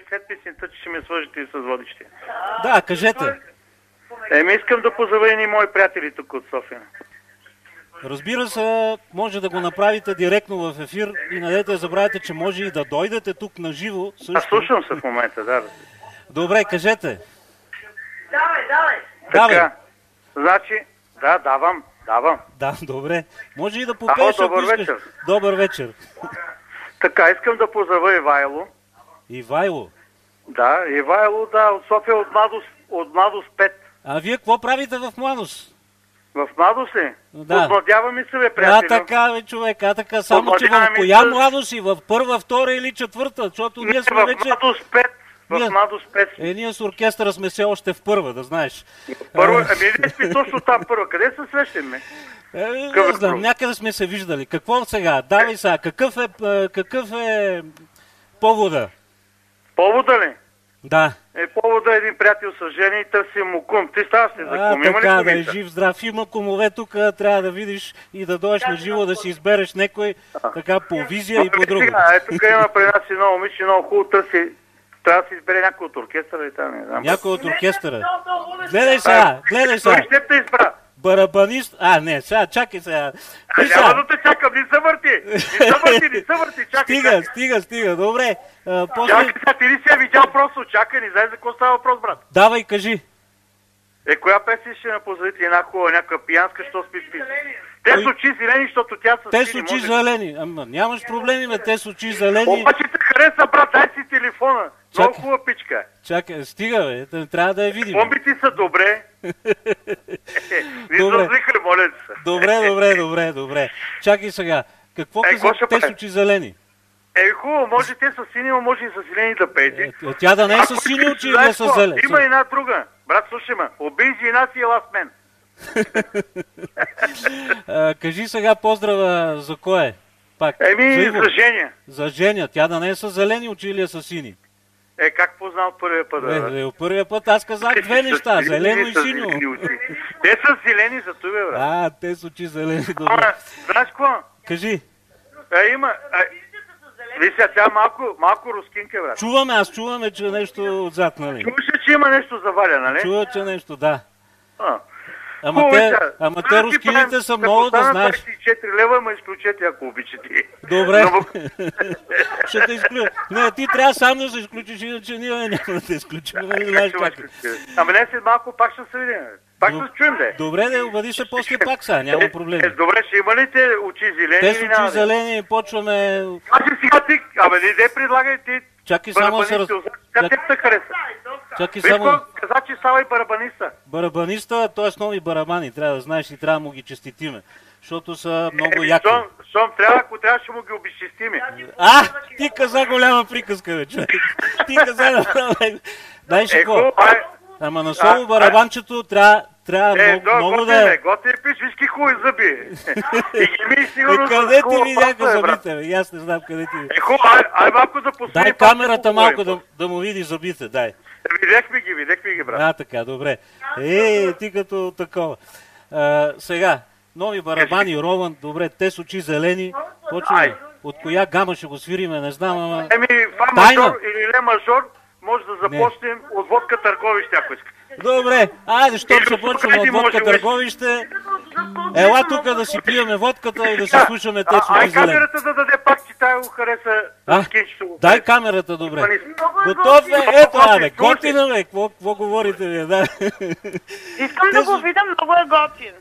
след песента, че ще ме свържете и с водещия. Да, кажете. Искам да позова и мои приятели тук от София. Разбира се, може да го направите директно в ефир и надете да забравяйте, че може и да дойдете тук на живо. Аз слушам се в момента, да. Добре, кажете. Давай. Така, значи, да, давам. Да, добре. Може и да попееш, ако искаш. Вечер. Добър вечер. Така, искам да позова Ивайло. Ивайло? Да, Ивайло, да, от София, от Младост 5. А вие какво правите в Младост? В Младост ли? Да. Отмладяваме се, бе, приятели. Така, бе, човек, така. Само, че в коя Младост си? В първа, втора или четвърта? Защото ние сме вече... В Младост 5. В Младост 5. Ние с оркестъра сме все още в първа, да знаеш. Първа? Ние сме точно там първа. Къде се срещаме? Не знам, някъде сме се виждали. Какво сега? Давай сега. Какъв е повода? Повода ли? Да. Повода е един приятел с жени и търси му кум. Ти ставаш ли за кум? Има ли така, да е жив, здрав. Има кумове тук, трябва да видиш и да дойдеш на живо, да си избереш некой така по визия и по друго. Тук има при нас едно момиче, много хубаво търси. Трябва да си избере някой от оркестъра и там, не знам. Някой от оркестъра. Гледай сега. Той ще те избра. Барабанист... не, сега, чакай сега. Няма да те чакам, не се върти, чакай. Стига, добре. Чакай, ти ли си я видял просто, чакай, не знаеш за какво става въпрос, брат. Давай, кажи. Коя песен ще напозволите една хубава, някаква пиянска, що спи? Те с очи зелени, защото тя са те с очи зелени. Нямаш проблеми, бе, те с очи зелени. Обаче те хареса, брат, дай си телефона. Много хубава пичка. Чакай, стига, бе, трябва да я видим. Бомбите са добре. Не зазлихай, моля се. Добре. Чакай сега. Какво казват те с очи зелени? Хубаво, може те са сини, може и са зелени да пеете. Тя да не е с сини очи, или с зелени. Има една друга. Брат, слушай ме. Убий жена си и ласт мен. Кажи сега поздрава за кое? Пак. За Женя. За Женя. Тя да не е с зелени очи или е с сини? Как познал първия път? Първия път аз казах две неща. Зелено и синьо. Те са зелени за това, брат. Те с очи зелени. Добре. Знаеш какво? Кажи. Има... Вися, тя малко рускинка, брат. Аз чуваме, че нещо отзад, нали? Чуваш, че има нещо за Валя, нали? Чува, че нещо, да. Ама те рускините са много, да знаеш. 24 лева, ма изключете, ако обичате. Добре. Ще те изключа. Не, ти трябва сам да се изключиш, иначе ние няма да те изключим. Ама не, след малко пак ще се видим. Пак ще се чуем, де. Добре, да обади се после пак сега, няма проблеми. Добре, ще има ли те очи зелени? Те с очи зелени, почваме... Сега ти, не предлагай ти. Чакай само да се Чакай само... Каза, че става и барабаниста. Барабаниста, т.е. нови барабани, трябва да знаеш и трябва да му ги честитиме. Защото са много яки. Ако трябва, ще му ги обезчестиме. Ти каза голяма приказка, бе, човек. Ти каза направо. Дай ще какво? Ама на соло барабанчето трябва много да е... Готин пиш, виж хубави зъби. Къде ти видяха зъбите, бе? Аз не знам къде ти видяха. Ай малко да последи. Дай камерата малко да му види зъбите, дай. Видяхме ги, брат. Така, добре. Ти като такова. Сега, нови барабани, Рован, добре, те с очи зелени. Почваме. От коя гама ще го свириме, не знам, ама... Фа мажор или ле мажор, може да започнем от водка Търговище, ако искате. Добре, щом се почваме от водка Търговище, ела тук да си пиеме водката и да си слушаме те с очи зелени. Камерата да даде пак, че тая го хареса. Дай камерата, добре. Готов е, ето, готина, бе, какво говорите ви, да. Искам да го видя, много е готин.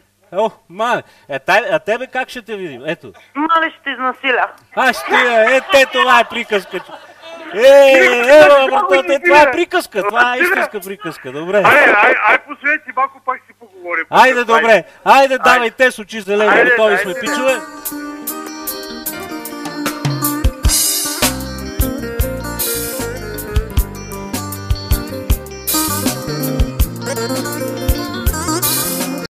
А тебе как ще те видим? Ето. Мале ще те изнасиля. Това е приказка. Това е приказка, това е истинска приказка, добре. Ай, последните малко пак си поговорим. Айде, добре, давай те с очи зелени, готови сме, пичове.